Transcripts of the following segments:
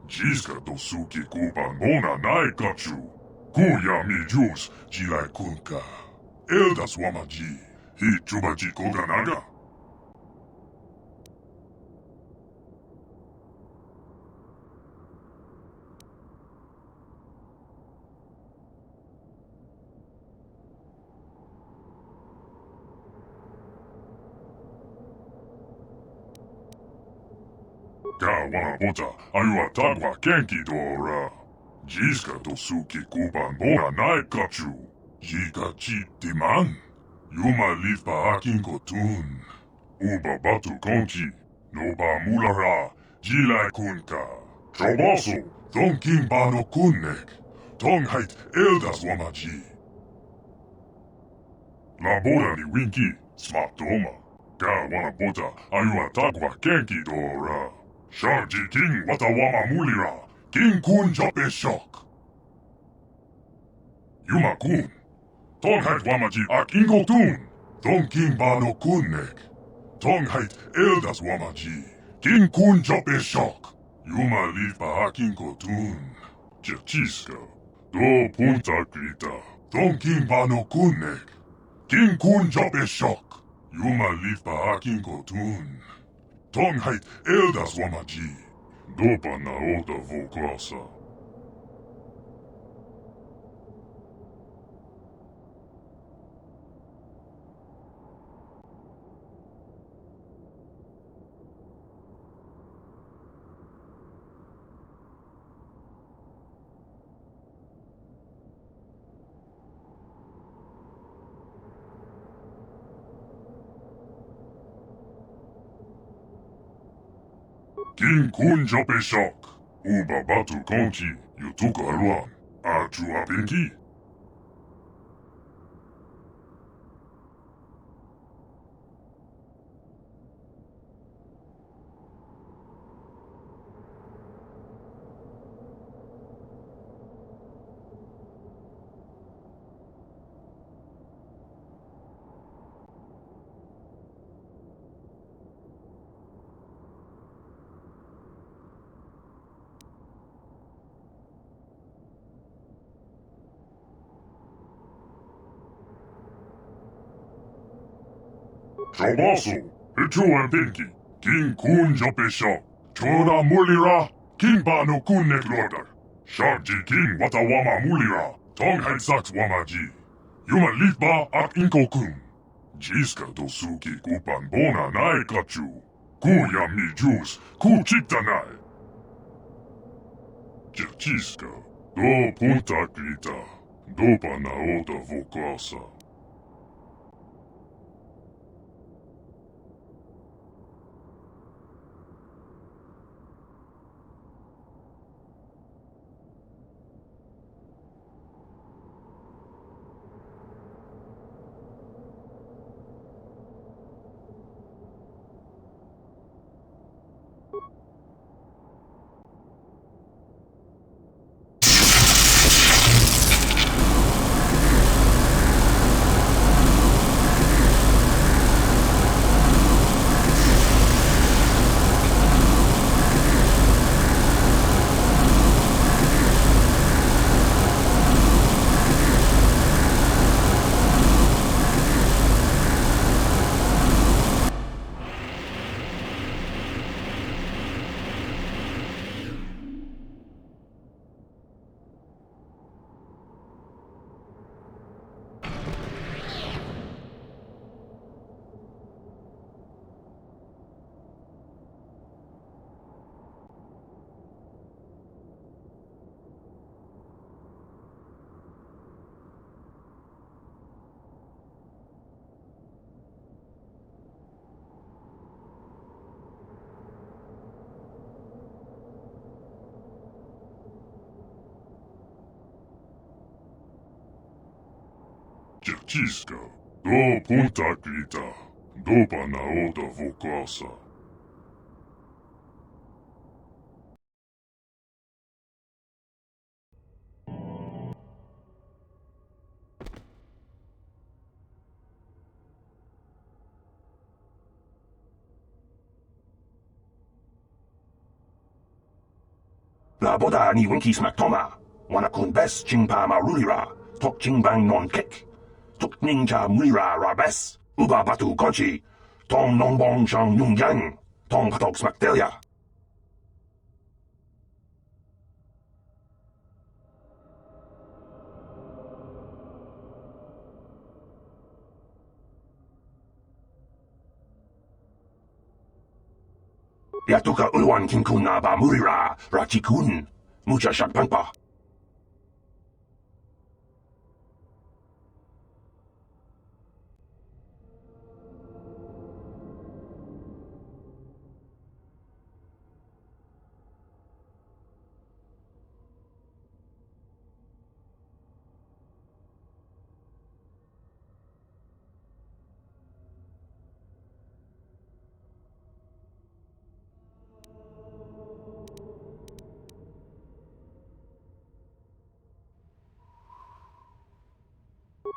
Jiska dosuki kupan mona naikachu. Kuya mi jus jilai kunka. Eldas wamaji. Hi chubaji koganaga. Ka wanapota ayua tagwa kenki dora. Jiska dosuki kupan mona naikachu. Jika chitiman. Yuma lifa akin kotun. Uba batu konchi. Noba mulara. Jilai kunka. Choboso. Donkin bano kunnek. Tonghait eldas wamaji. Labora ni winki. Smatoma. Ka wanapota ayua tagwa kenki dora. Sharji king watawama mulira. King kun jope shock. Yuma kun. Tonghait wamaji ak ingo tun. Don king bano kunnek. Tonghait eldas wamaji. King kun jope shock. Yuma lipa ak ingo tun. Jachiska. Do punta grita. Don king bano kunnek. King kun jope shock. Yuma lipa ak ingo tun. Tonghait eldas wamaji. Dopa na oda voklasa. King kun jope shock. Uba batu konchi. Yutuka aluan. Atu apinki. Choboso. Hitu and pinki. King kun jope shock. Chora mulira. King bano kunnek lordar. Sharji king watawama mulira. Tonghait saks wamaji. Yuma litba ak inko kun. Jiska dosuki kupan bona naikachu. Kuya mi jus. Ku chitanai. Jachiska. Do punta grita. Dopa na oda voklasa. Jachiska. Do punta grita. Dopa na oda voklasa. La boda ni winki smack toma. Wana kun bes chingpa marulira. Tok chingbang non kek. Tuk ninja mulira rabes. Uba batu konchi. Tong nongbong shang yung yang. Tong patok smack delia. Yatuka ulwan kinkun na ba murira. Rachikun. Mucha shakpangpa.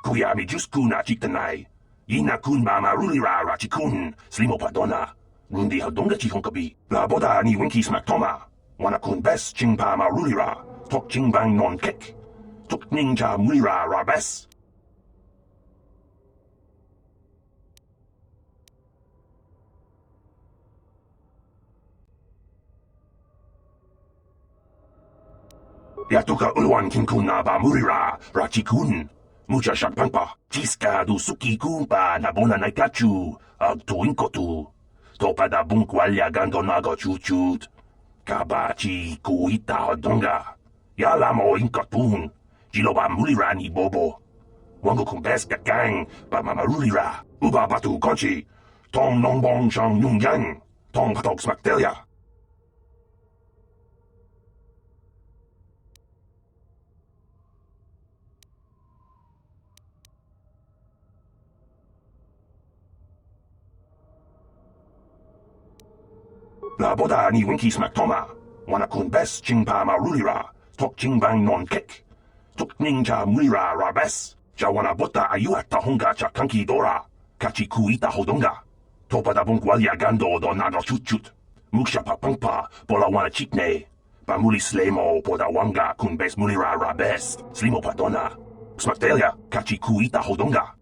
Kuya mi jusku na chiktanay. Yina kun ba marulira rachikun. Slimo padona. Rundi hadonga chihonkabi. La boda ni winki smack toma. Wana kun bes chingpa marulira. Tok chingbang non kek. Tuk ninja mulira rabes. Yatuka ulwan kinkun na ba murira. Rachikun. Mucha shakpangpa. Chiska du suki kumpa na bona naikachu. Ag tuinkotu. Topa da bunkwalya gando nago chuchut. Kabachi kuita hodonga. Yalamo inkotun. Jiloba mulira ni bobo. Wango kumbes kakang. Ba mamarulira. Uba batu konchi. Tong nongbong shang yung yang. Tong patok smack delia. La boda ni winki smack toma. Wana kun bes chingpa marulira. Tok chingbang non kek. Tuk ninja mulira rabes. Jawana bota ayuat tahonga cha kanki dora. Kachi kuita hodonga. Topa da bunkwalya gando do nago chutchut. Muksha papangpa pola wana chikne. Pamuli slemo poda wanga kun bes mulira rabes. Slimo padona. Smaktelia kachi kuita hodonga.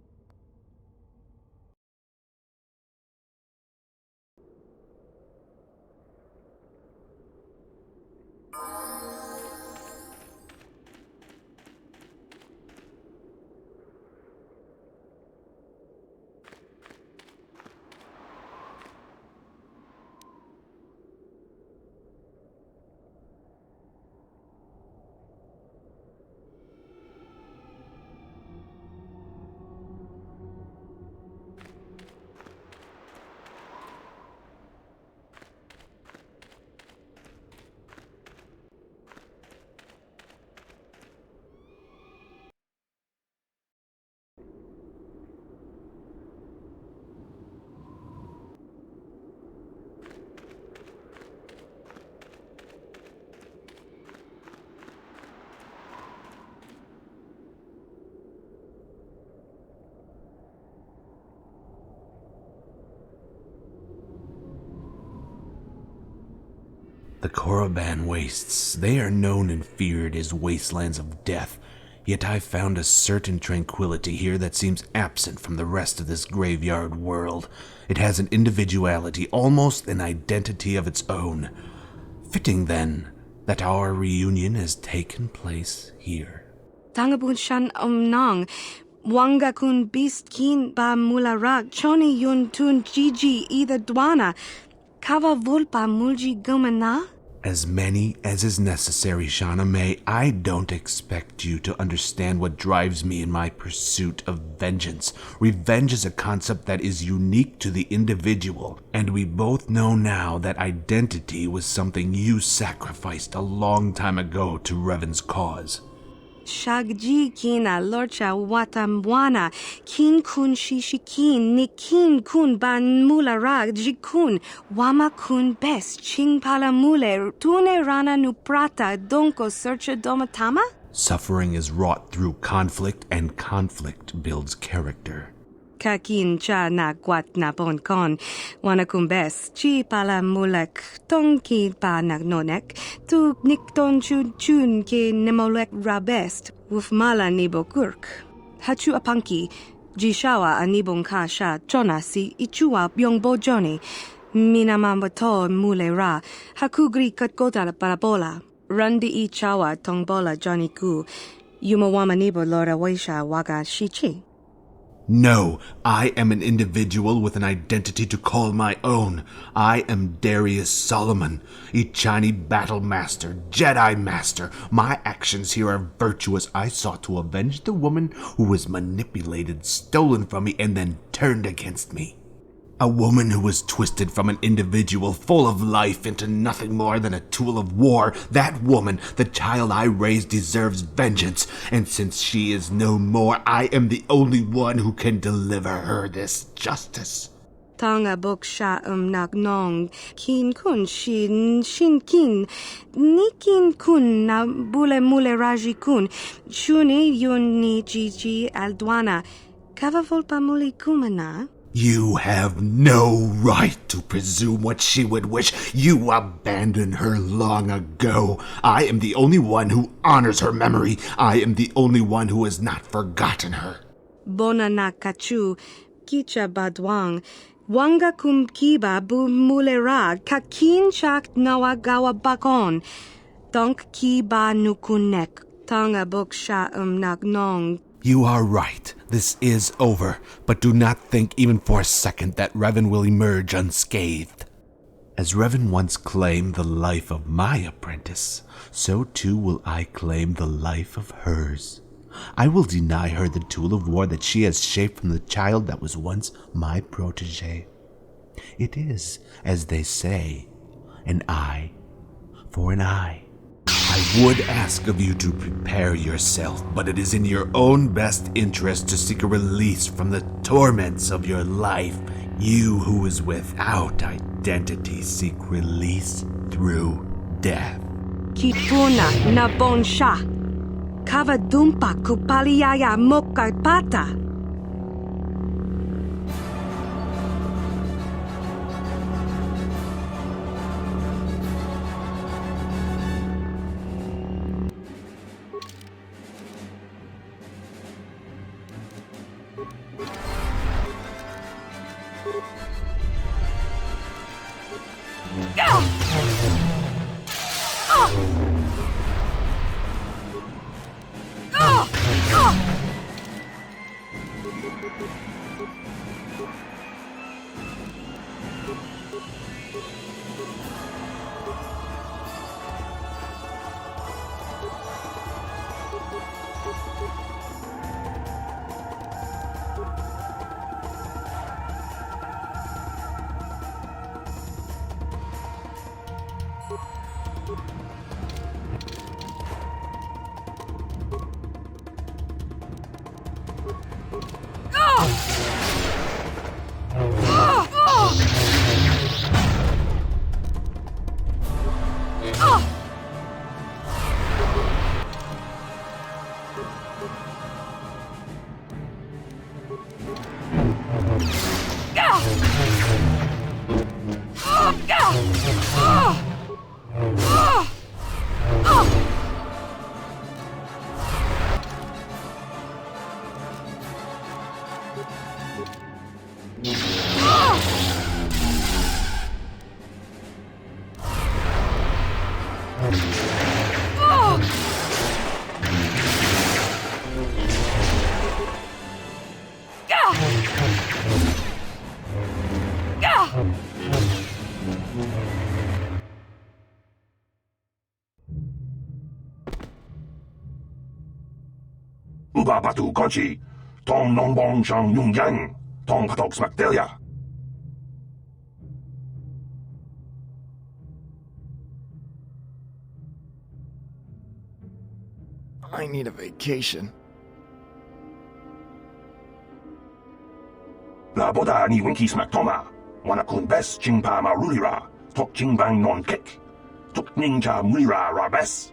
The Korriban Wastes, they are known and feared as wastelands of death, yet I've found a certain tranquility here that seems absent from the rest of this graveyard world. It has an individuality, almost an identity of its own. Fitting, then, that our reunion has taken place here. Tangabun shan nang. Wanga kun beast kin ba mularak. Choni yun tun gigi either dwana. Kava vulpa mulji gumana? As many as is necessary, Shauna May. I don't expect you to understand what drives me in my pursuit of vengeance. Revenge is a concept that is unique to the individual, and we both know now that identity was something you sacrificed a long time ago to Revan's cause. Shagji kina lorcha watamwana. Kin kun shishikin. Nikin kun ban mularag jikun. Wama kun bes ching palamule. Tune rana nuprata donko searcha domatama? Suffering is wrought through conflict, and conflict builds character. Kakin cha na kwat na pon kon. Wanakumbes, chi pala mulek, tong ki pa nagnonek, tu nikton chun chun ke nemolek rabest, wufmala nibo kurk. Hachu apanki, jishawa anibong kasha, chona si ichua byongbo joni. Minamambato mule ra, hakugri katkota parabola. Rundi I chawa tongbola Johnny Ku, Yumawama nibo lora waisha waga shichi. No, I am an individual with an identity to call my own. I am Darius Solomon, Ichani Battle Master, Jedi Master. My actions here are virtuous. I sought to avenge the woman who was manipulated, stolen from me, and then turned against me. A woman who was twisted from an individual full of life into nothing more than a tool of war. That woman, the child I raised, deserves vengeance. And since she is no more, I am the only one who can deliver her this justice. Tanga bok sha nagnong, kin kun shin kin, nikin kun na bule mule raji kun, shuni yun ni jiji aldwana, kavavol muli kumana. You have no right to presume what she would wish. You abandoned her long ago. I am the only one who honors her memory. I am the only one who has not forgotten her. Bona na kachu, kicha badwang, wanga kum kiba bu mulera, kakin chak nawagawa bakon, donk kiba nukunek, tanga bok sha nagnong. You are right. This is over, but do not think even for a second that Revan will emerge unscathed. As Revan once claimed the life of my apprentice, so too will I claim the life of hers. I will deny her the tool of war that she has shaped from the child that was once my protege. It is, as they say, an eye for an eye. I would ask of you to prepare yourself, but it is in your own best interest to seek a release from the torments of your life. You who is without identity seek release through death. Kipuna na bonsha, kavadumpa kupaliaya mokapata. Uba batu konchi, tong nong bong shang yung yang, tong katok smakdelia. I need a vacation. La boda ni winki smak toma, wana kun bes chingpa ma rulira, tok chingbang non kek, tok ninja mulira rabes.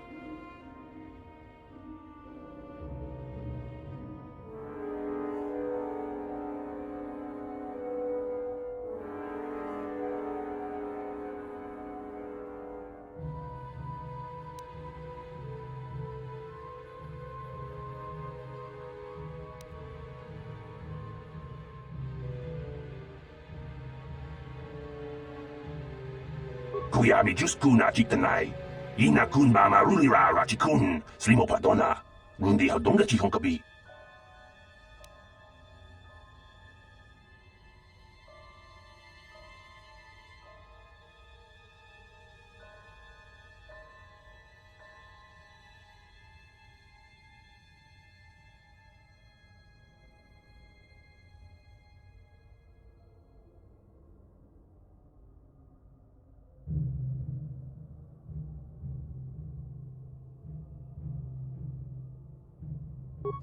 Kuya mi just kuna chitanai. Ina kun mama rulira rachikun. Slimo padona. Rundi hadonga chihonkabi.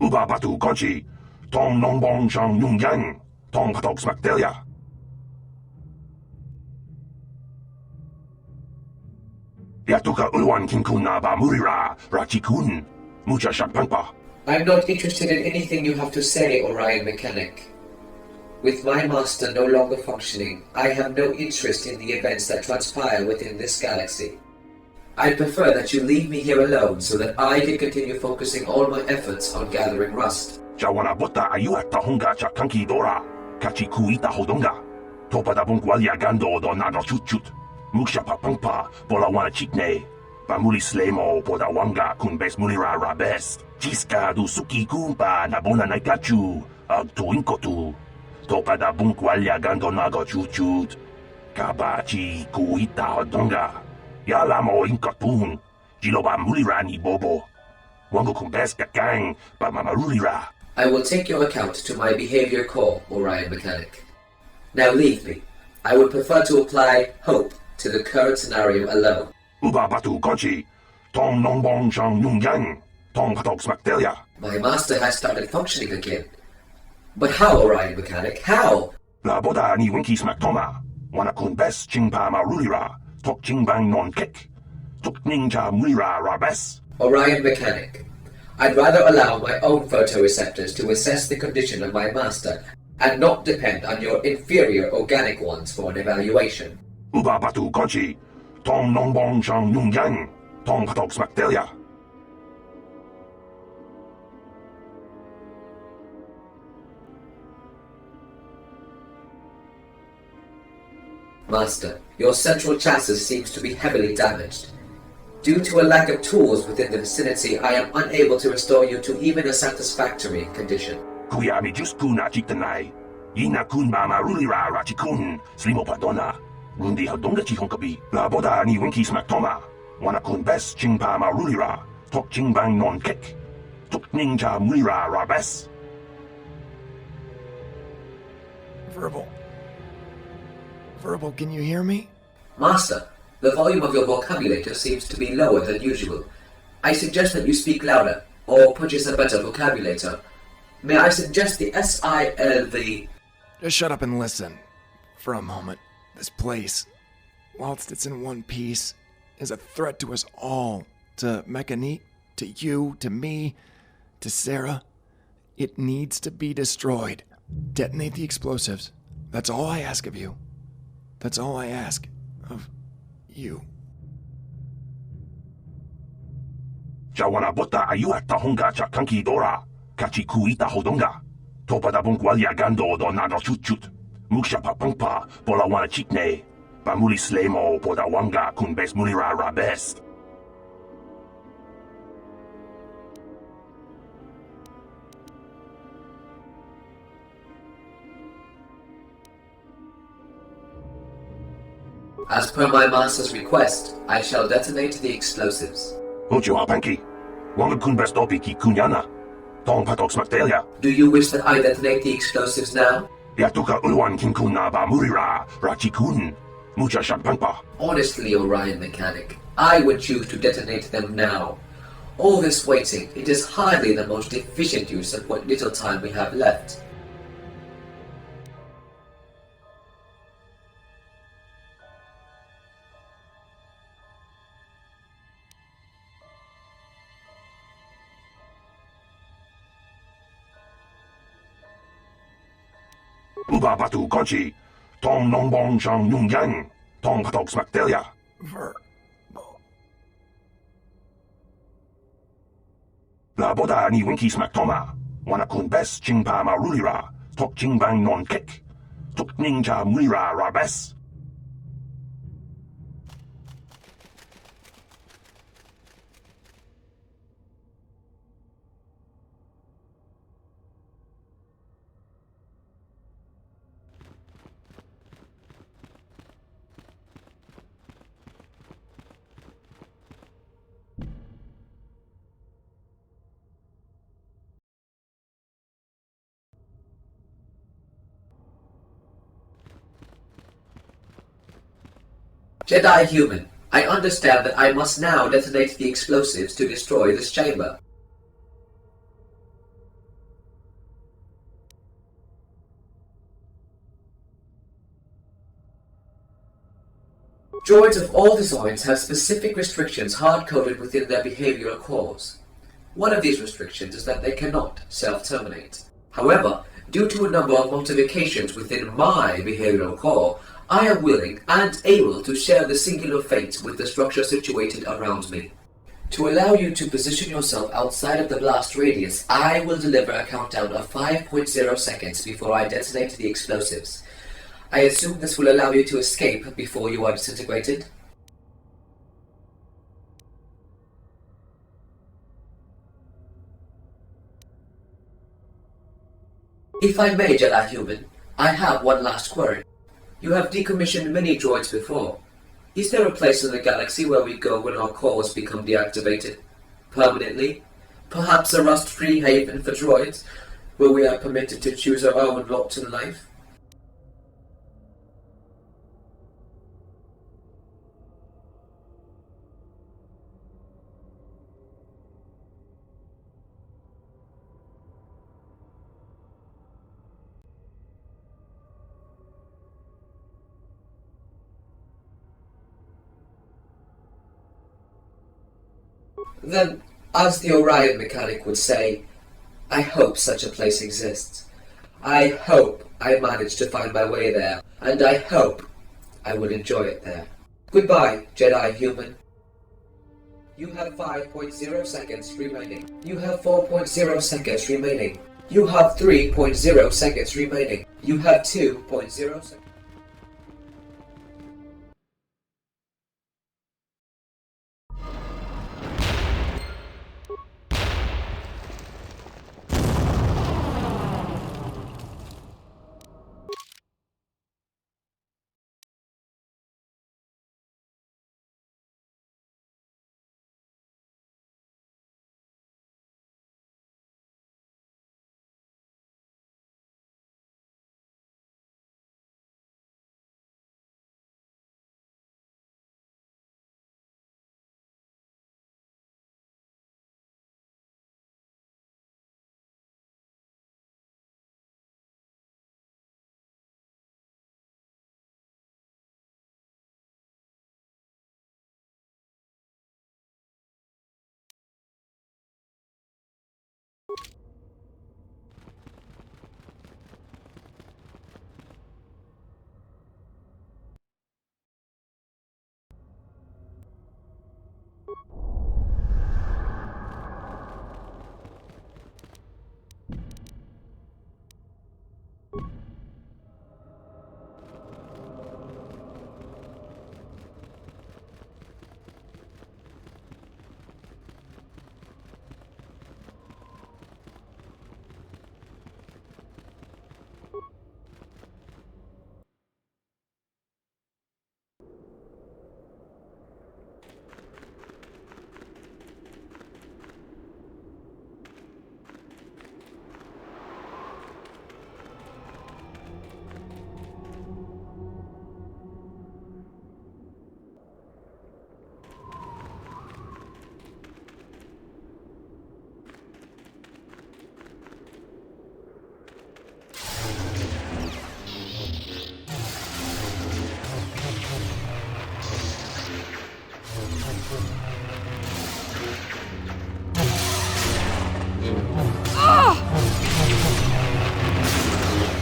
Uba batu konchi. Tong nongbong shang yung yang. Tong patok smakdelia. Yatuka ulwan kinkun na ba murira rachikun. Mucha shampangpa. I'm not interested in anything you have to say, Orion Mechanic. With my master no longer functioning, I have no interest in the events that transpire within this galaxy. I prefer that you leave me here alone so that I can continue focusing all my efforts on gathering rust. Jawana bota ayuat tahunga cha kanki dora. Kachi kuita hodonga. Topa da bungwalia gando do nado chut. Muksha papangpa pola wana chitne. Pamuli slemo poda wanga kun bes mulira rabes. Chiska du suki kumpa nabona naikachu. Ag tuinkotu. Topa da bungwalia gando nago chut. Kabachi kuita hodonga. Yalamo inkatun. Jiloba mulira ni bobo. Wango kun bes kakang pa mamarulira. I will take your account to my behavior core, Orion Mechanic. Now leave me. I would prefer to apply hope to the current scenario alone. Uba batu konchi. Tong nongbong shang yung yang. Tong patok smakdelia. My master has started functioning again. But how, Orion Mechanic? How? La boda ni winki smaktoma. Wana kun bes chingpa marulira. Tok chingbang non kek. Tok ninja mulira rabes. Orion Mechanic. I'd rather allow my own photoreceptors to assess the condition of my master and not depend on your inferior organic ones for an evaluation. Uba batu konchi. Tong nongbong shang yung yang. Tong patok smakdelia. Master, your central chassis seems to be heavily damaged. Due to a lack of tools within the vicinity, I am unable to restore you to even a satisfactory condition. Kuya mi just kuna chitanai. Ina kun mama rulira rachikun. Slimo padona. Rundi hadonga chihonkabi. La boda ni winki smaktoma. Wana kun bes chingpa marulira. Tok chingbang non kek. Tok ninja mulira rabes. Verbal, can you hear me? Master, the volume of your vocabulator seems to be lower than usual. I suggest that you speak louder, or purchase a better vocabulator. May I suggest the SILV? Just shut up and listen. For a moment, this place, whilst it's in one piece, is a threat to us all. To Mechanique, to you, to me, to Sarah. It needs to be destroyed. Detonate the explosives. That's all I ask of you. That's all I ask of you. Jawana bota ayuat tahunga cha kanki dora. Kachi kuita hodonga. Topa da bungwalia gando do nado chut. Muksha papangpa pola wana chitne. Pamuli slemo poda wanga kun bes mulira rabes. As per my master's request, I shall detonate the explosives. Ucho hapanki. Wanga kun bes topi ki kunyana. Tong patok smakdelia. Do you wish that I detonate the explosives now? Yatuka ulwan kinkun na ba murira rachikun. Mucha shampangpa. Honestly, Orion Mechanic, I would choose to detonate them now. All this waiting, it is hardly the most efficient use of what little time we have left. Uba batu konchi. Tong nongbong shang yung yang. Tong patok smakdelia. La boda ni winki smaktoma. Wana kun bes chingpa marulira. Tok chingbang non kek. Tok ninja mulira rabes. Jedi human, I understand that I must now detonate the explosives to destroy this chamber. Droids of all designs have specific restrictions hard-coded within their behavioral cores. One of these restrictions is that they cannot self-terminate. However, due to a number of modifications within my behavioral core, I am willing and able to share the singular fate with the structure situated around me. To allow you to position yourself outside of the blast radius, I will deliver a countdown of 5.0 seconds before I detonate the explosives. I assume this will allow you to escape before you are disintegrated? If I may, Jedi human, I have one last query. You have decommissioned many droids before. Is there a place in the galaxy where we go when our cores become deactivated? Permanently? Perhaps a rust-free haven for droids, where we are permitted to choose our own lot in life? Then, as the Orion mechanic would say, I hope such a place exists. I hope I manage to find my way there, and I hope I will enjoy it there. Goodbye, Jedi human. You have 5.0 seconds remaining. You have 4.0 seconds remaining. You have 3.0 seconds remaining. You have 2.0 seconds.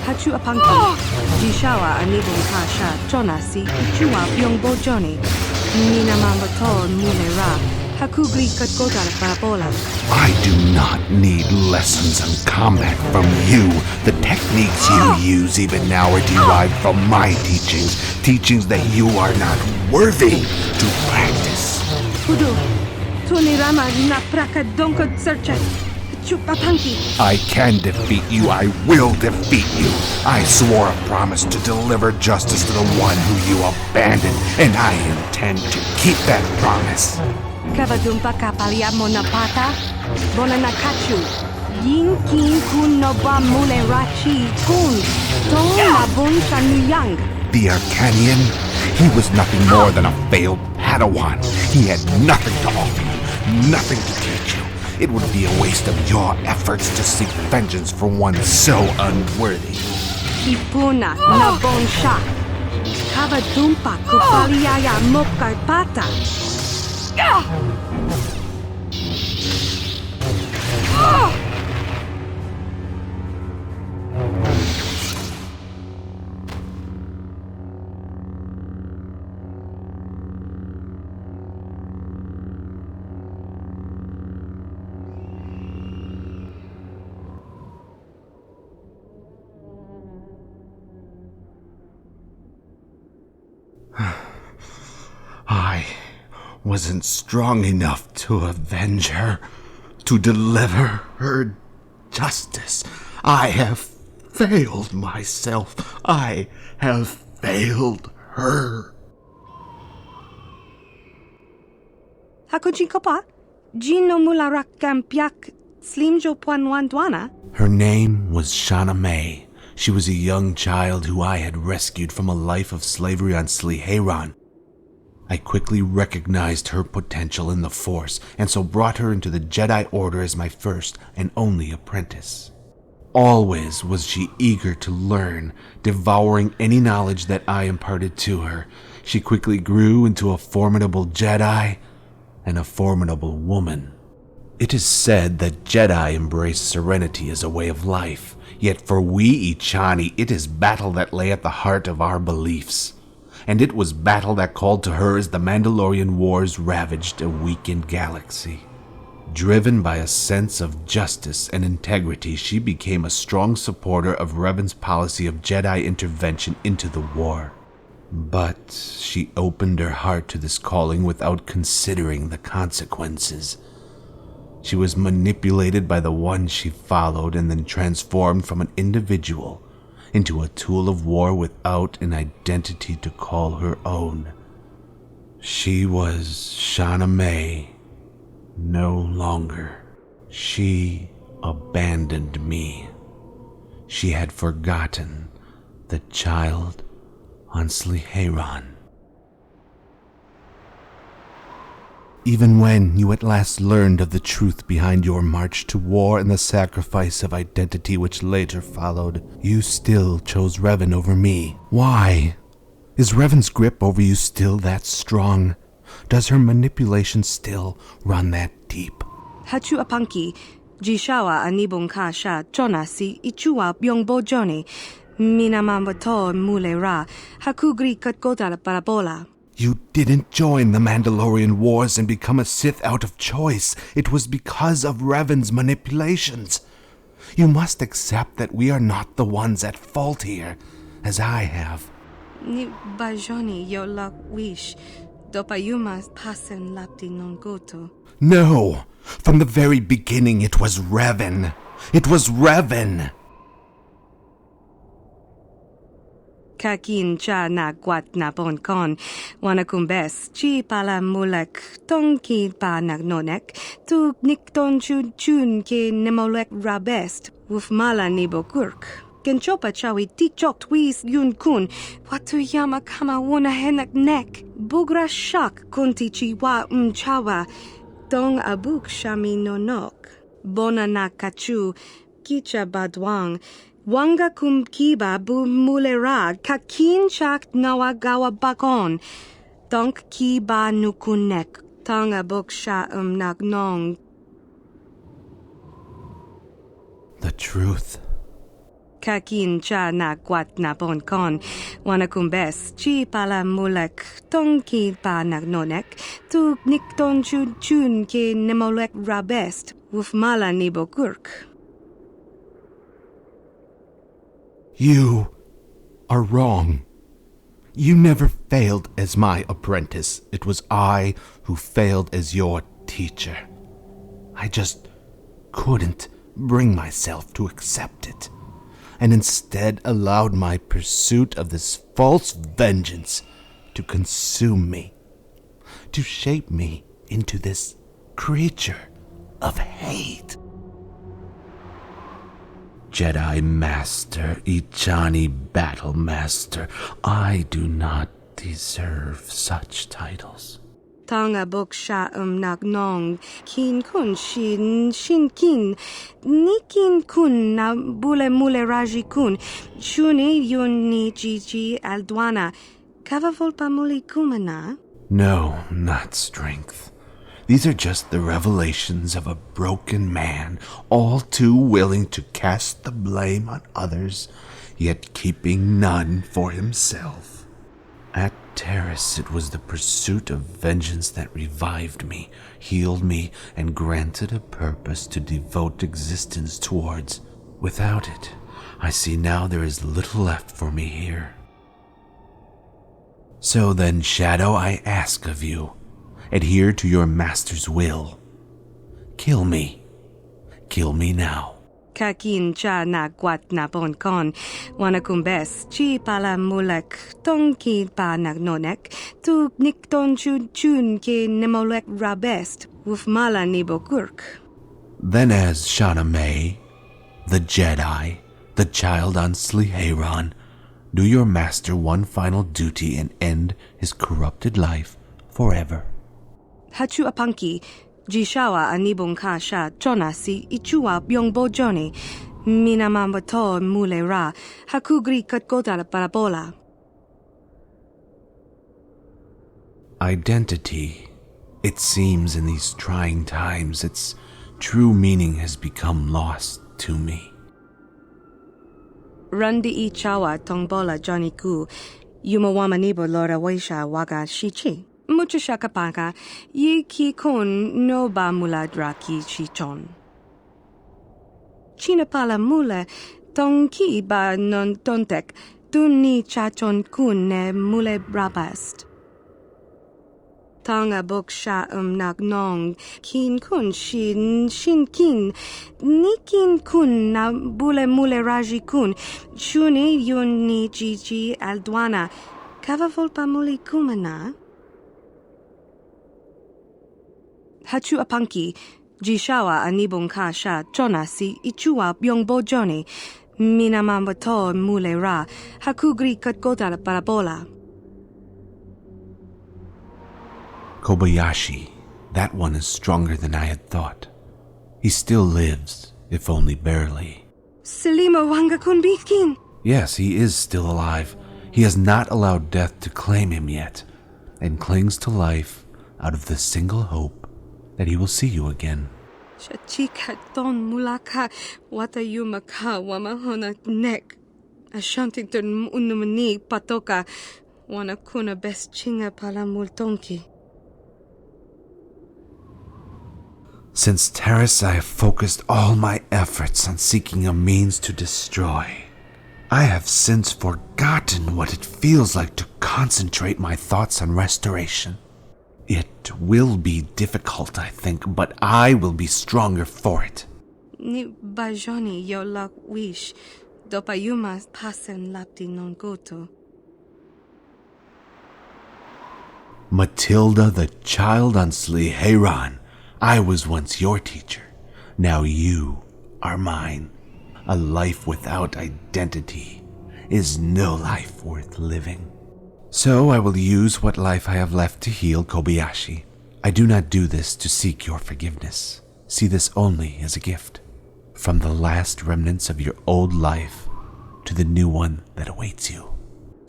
Hachu apangka, Jishawa anibong kasha, Jonasi, Chua byongbo Johnny, Nina mambatol mulera, Hakugli katgotar parabola. I do not need lessons in combat from you. The techniques you use even now are derived from my teachings that you are not worthy to practice. Hudu, Tunirama na praka donko searcha. I can defeat you. I will defeat you. I swore a promise to deliver justice to the one who you abandoned, and I intend to keep that promise. Kavadumpa kapaliamo na pata, bona nakachu. Yin kin kun no ba mule rachi kun, ton na bun chanuyang. The Arcanian, He was nothing more than a failed Padawan. He had nothing to offer you, nothing to teach you. It would be a waste of your efforts to seek vengeance for one so unworthy. Ipuna na bonsha. Kabadumpa kupaliaya mokarpata. I wasn't strong enough to avenge her, to deliver her justice. I have failed myself. I have failed her. Hakujikopa, Jino Mularak Kampiak Slimjo Puanwandwana. Her name was Shauna May. She was a young child who I had rescued from a life of slavery on Sliheiron. I quickly recognized her potential in the Force, and so brought her into the Jedi Order as my first and only apprentice. Always was she eager to learn, devouring any knowledge that I imparted to her. She quickly grew into a formidable Jedi and a formidable woman. It is said that Jedi embrace serenity as a way of life, yet for we Ichani, it is battle that lay at the heart of our beliefs. And it was battle that called to her as the Mandalorian Wars ravaged a weakened galaxy. Driven by a sense of justice and integrity, she became a strong supporter of Revan's policy of Jedi intervention into the war. But she opened her heart to this calling without considering the consequences. She was manipulated by the one she followed and then transformed from an individual into a tool of war without an identity to call her own. She was Shauna May no longer. She abandoned me. She had forgotten the child on Sliheiron. Even when you at last learned of the truth behind your march to war and the sacrifice of identity which later followed, you still chose Revan over me. Why? Is Revan's grip over you still that strong? Does her manipulation still run that deep? Hachu apanki, Jishawa anibong kasha chona si ichua byongbo joni, minamamato mulera, hakugri katkota parabola. You didn't join the Mandalorian Wars and become a Sith out of choice. It was because of Revan's manipulations. You must accept that we are not the ones at fault here, as I have. Ni bajoni yo lak wish, dopayuma pasen lapti non goto. No! From the very beginning, it was Revan. It was Revan! Kakin cha na guat na bon kon, wanakumbes, chi pala mulek, tonki pa nagnonek, tu nikton chun ke nemolek rabest, wuf mala nibo kurk. Genchopa chawi tichok twis yun kun, watu yama kama wuna henak nek, bugra shak kunti chiwa chawa, dong abuk shami nonok, bona na kachu, kicha badwang, Wanga kum kiba bu mulera kakin chak nawagawa bakon. Donk kiba nukunek tanga boksha nagnong. The truth. Kakin cha na kwat na bon kon. Wanakumbes chi pala mulek tonki pa nagnonek. Tu nikton chun ke nemolek rabest. Wufmala nibokurk. You are wrong. You never failed as my apprentice. It was I who failed as your teacher. I just couldn't bring myself to accept it, and instead allowed my pursuit of this false vengeance to consume me, to shape me into this creature of hate. Jedi Master, Ichani Battle Master, I do not deserve such titles. Tanga bok sha nak nong, kin kun shin kin, nikin kun na bule mule raji kun, shuni yun ni jiji aldwana, kava volpa muli kumana? No, not strength. These are just the revelations of a broken man, all too willing to cast the blame on others, yet keeping none for himself. At Terrace, it was the pursuit of vengeance that revived me, healed me, and granted a purpose to devote existence towards. Without it, I see now there is little left for me here. So then, Shadow, I ask of you, adhere to your master's will. Kill me. Kill me now. Kakin cha na gwat na bon kon, wanakumbes, chi pala mulek, tong ki pa nagnonek, tu nikton chun ke nemolek rabest, wuf mala nibokurk. Then as Shana May, the Jedi, the child on Sliheiron, do your master one final duty and end his corrupted life forever. Hachu apanki, jishawa anibong kasha, chona si ichua byongbo joni, minamambato mule ra, hakugri katkota parabola. Identity. It seems in these trying times its true meaning has become lost to me. Randi ichawa tongbola Johnny ku, yumawama nibo lora waisha waga shichi. Mucha shakapaka, yi ki kon no ba mula draki chichon. China pala mula, tong ki ba non tontek, dun ni chachon kun ne mule brabast. Tanga bok sha nak nong, kin kun shin kin, nikin kun na bule mule raji kun, shuni yun ni jiji aldwana, kava volpa muli kumana? Hachu apanki, jishawa anibong kasha, chona si ichua byongbo joni, minamambato mule ra, hakugri katkota parabola. Kobayashi, that one is stronger than I had thought. He still lives, if only barely. Selima wanga kun bikin. Yes, he is still alive. He has not allowed death to claim him yet, and clings to life out of the single hope that he will see you again. Shachika ton mulaka wata yumaka wamahona nek. Ashantington unumani patoka wana kuna best chinga pala multonki. Since Terrace, I have focused all my efforts on seeking a means to destroy. I have since forgotten what it feels like to concentrate my thoughts on restoration. It will be difficult, I think, but I will be stronger for it. Ni bajoni yo lak wish, dopayuma pasen lapti non goto. Matilda, the child on Sliheiron, I was once your teacher. Now you are mine. A life without identity is no life worth living. So I will use what life I have left to heal Kobayashi. I do not do this to seek your forgiveness. See this only as a gift. From the last remnants of your old life to the new one that awaits you.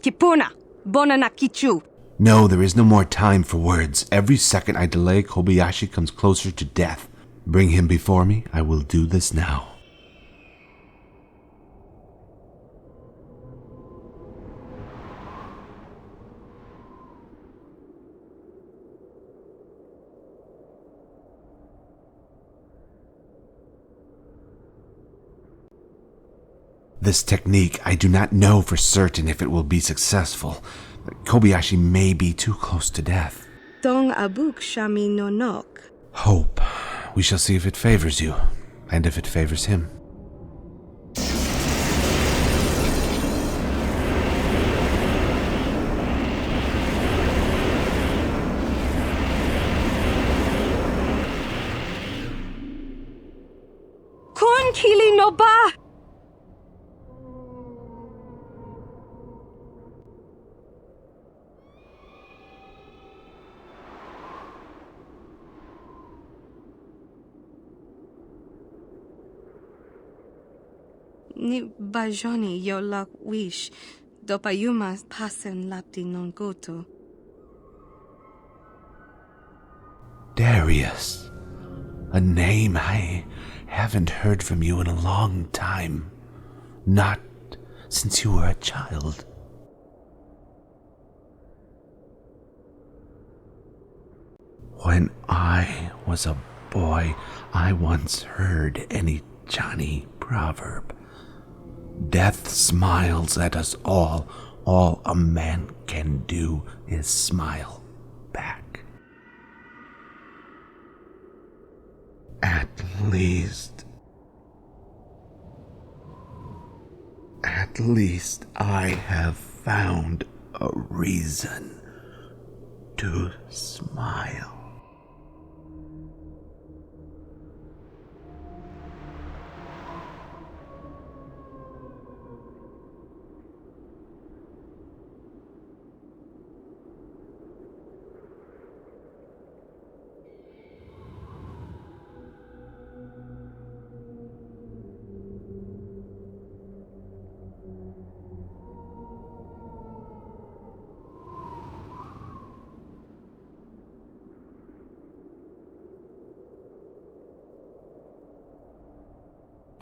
Kipuna, bona na kichu. No, there is no more time for words. Every second I delay, Kobayashi comes closer to death. Bring him before me. I will do this now. This technique, I do not know for certain if it will be successful. Kobayashi may be too close to death. Dong abuk shami no nok. Hope. We shall see if it favors you, and if it favors him. Kun kili no ba! ni bajoni yo lak wish. Dopayuma pasen lapti non goto. Darius, a name I haven't heard from you in a long time. Not since you were a child. When I was a boy, I once heard an Echani proverb. Death smiles at us all. All a man can do is smile back. At least I have found a reason to smile.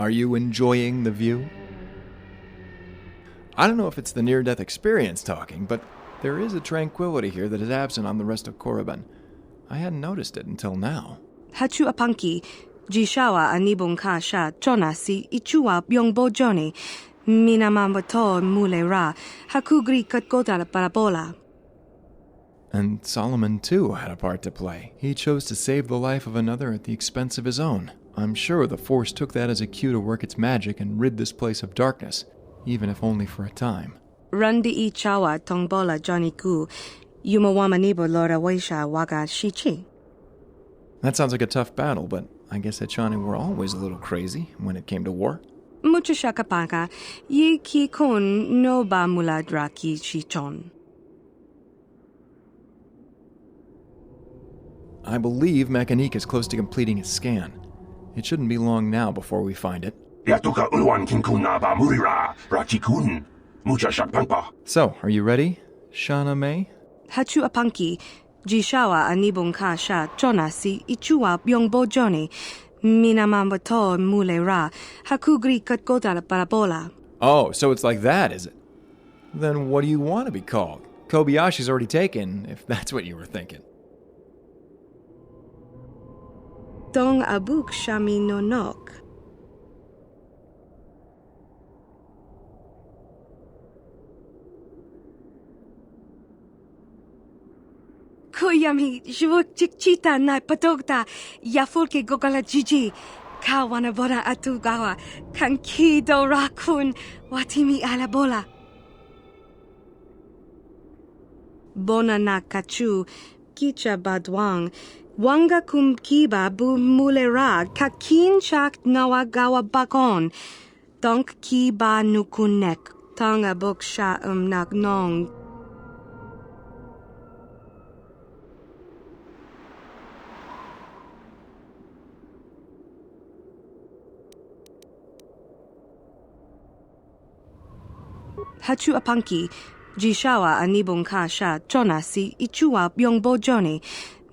Are you enjoying the view? I don't know if it's the near-death experience talking, but there is a tranquility here that is absent on the rest of Korriban. I hadn't noticed it until now. Hachu apanki, jishawa anibong kasha, chona si ichua byongbo joni, minamambato mule ra, hakugri katkota parabola. And Solomon, too, had a part to play. He chose to save the life of another at the expense of his own. I'm sure the Force took that as a cue to work its magic and rid this place of darkness, even if only for a time. Randi I chawa tongbola Johnny Ku, yumawamanibo lora waisha waga shichi. That sounds like a tough battle, but I guess Echani were always a little crazy when it came to war. Mucho shakapaka, yi ki kun no ba muladra ki chichon. I believe Mechanique is close to completing its scan. It shouldn't be long now before we find it. So, are you ready, Shauna May? Hachu apanki, jishawa anibong kasha, chona si ichua byongbo joni, minamambato mule ra, hakugri katkota parabola. Oh, so it's like that, is it? Then what do you want to be called? Kobayashi's already taken, if that's what you were thinking. Dong abuk shami no nok. Kuyami shvuk chikchita na patokta yafulke gogala jiji kawana bora atugawa kankido rakun watimi alabola. Bona na kachu kicha badwang wanga kumkiba bu mulera kakin chak nawagawa bakon donk kiba nukunek tanga boksha nagnong. Hachu apanki, jishawa anibong kasha, chona si ichua byongbo joni,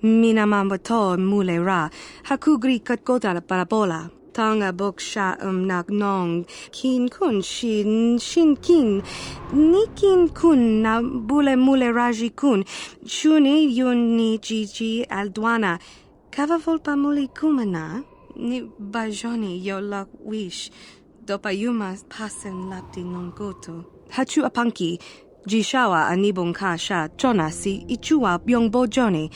minamambato mule ra, hakugri katkota parabola, tanga boksha nagnong, kin kun shin kin, nikin kun na bule mule raji kun, shuni yun ni jiji aldwana, kava volpa muli kumana, ni bajoni yo lak wish, dopayuma pasen lapti non goto. Hachu apanki, jishawa anibong kasha, chona si ichua byongbo joni,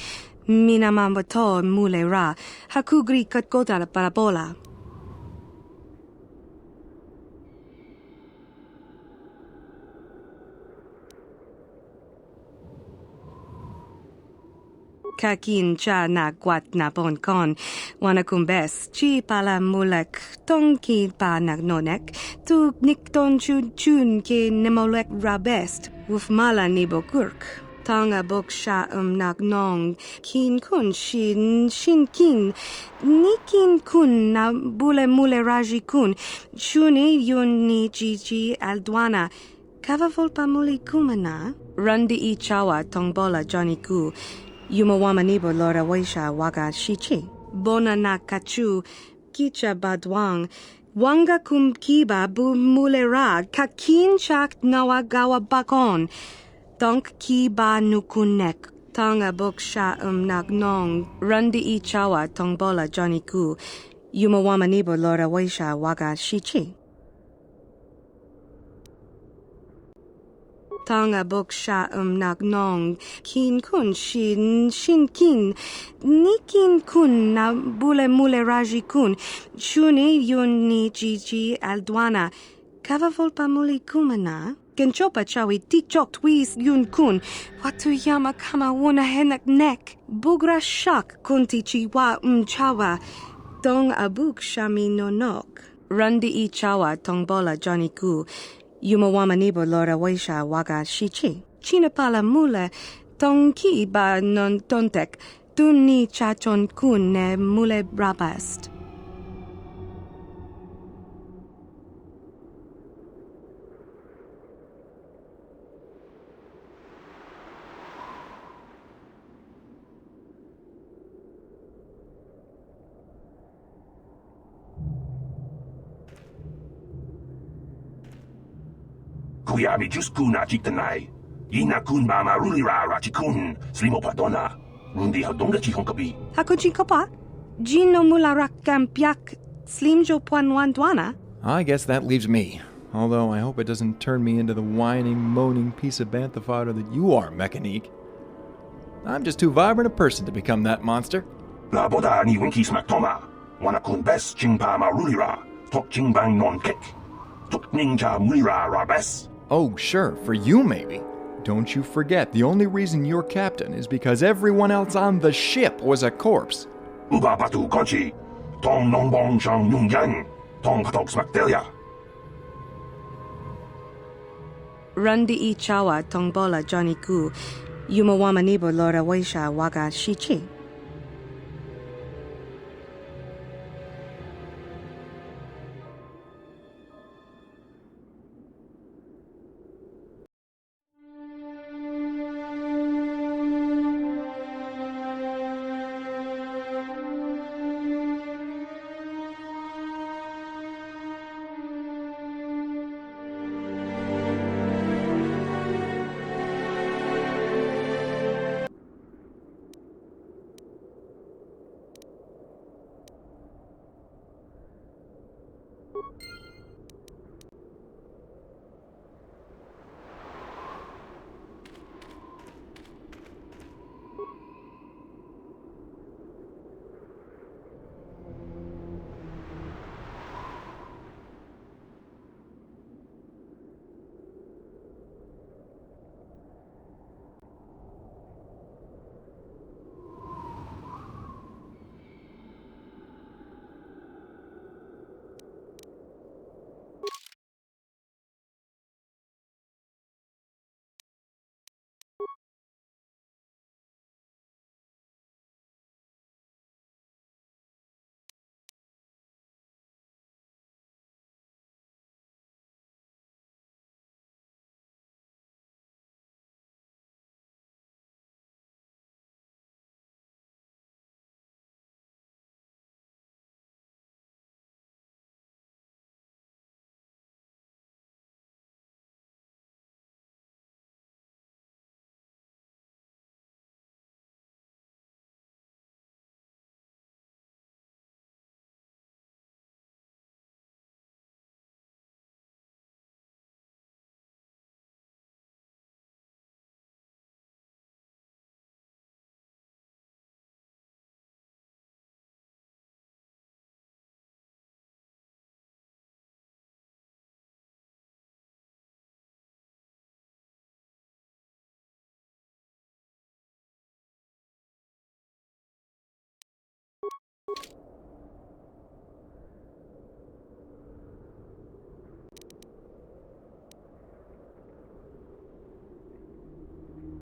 minamambato mule ra, hakugri katkota parabola. Kakin cha na guat na bon kon, wanakumbes, chi pala mulek, tonki pa nagnonek, tu nikton chun ke nemolek rabest, wuf mala nibo kurk, Tonga bok sha nak nong. Kin kun shin kin. Nikin kun na bule mule raji kun. Shuni yun ni jiji aldwana. Kava volpa muli kumana. Rundi I chawa tongbola Johnny ku. Yumawama nibo lora waisha waga shichi. Bona na kachu. Kicha badwang. Wanga kum kiba bu mulera. Kakin chak nawagawa bakon. Donk kiba nukunek. Tonga bok sha nagnong. Rundi I chawa tongbola Johnny ku. Yumawama nibo lora waisha waga shichi. Tonga bok sha nagnong. Kin kun shin kin. Nikin kun na bule mule raji kun. Shuni yun ni jiji aldwana. Kava volpa muli kumana. Genchopa chawi tikchok twis yun kun. Watu yama kama wuna henak nek. Bugra shak kunti chiwa chawa. Dong abuk shami nonok. Rundi I chawa tongbola Johnny ku. Yumawama nibo lora waisha waga shichi. Chinapala mule. Tongki ba non tontek. Dun ni chachon kun ne mule brabast. Kuyami Juskun Ajitanai. Yina kun mama rulira rachikun slimopadona. Rundi hadonga chihonkabi. Hakuji kopa? Jino mularak kampiak slimjo puanwandwana? I guess that leaves me. Although I hope it doesn't turn me into the whining, moaning piece of bantha fodder that you are, Mechanique. I'm just too vibrant a person to become that monster. La boda ni winki smaktoma. Wanakun bes chingpa marulira. Tok chingbang non kek. Tok ninja mulira rabes. Oh, sure, for you maybe. Don't you forget, the only reason you're captain is because everyone else on the ship was a corpse. Uba batu konchi. Tong non bong shang yung yang. Tong patok smaktelia. Rundi I chawa tongbola Johnny ku. Yumawama nibo lora waisha waga shichi.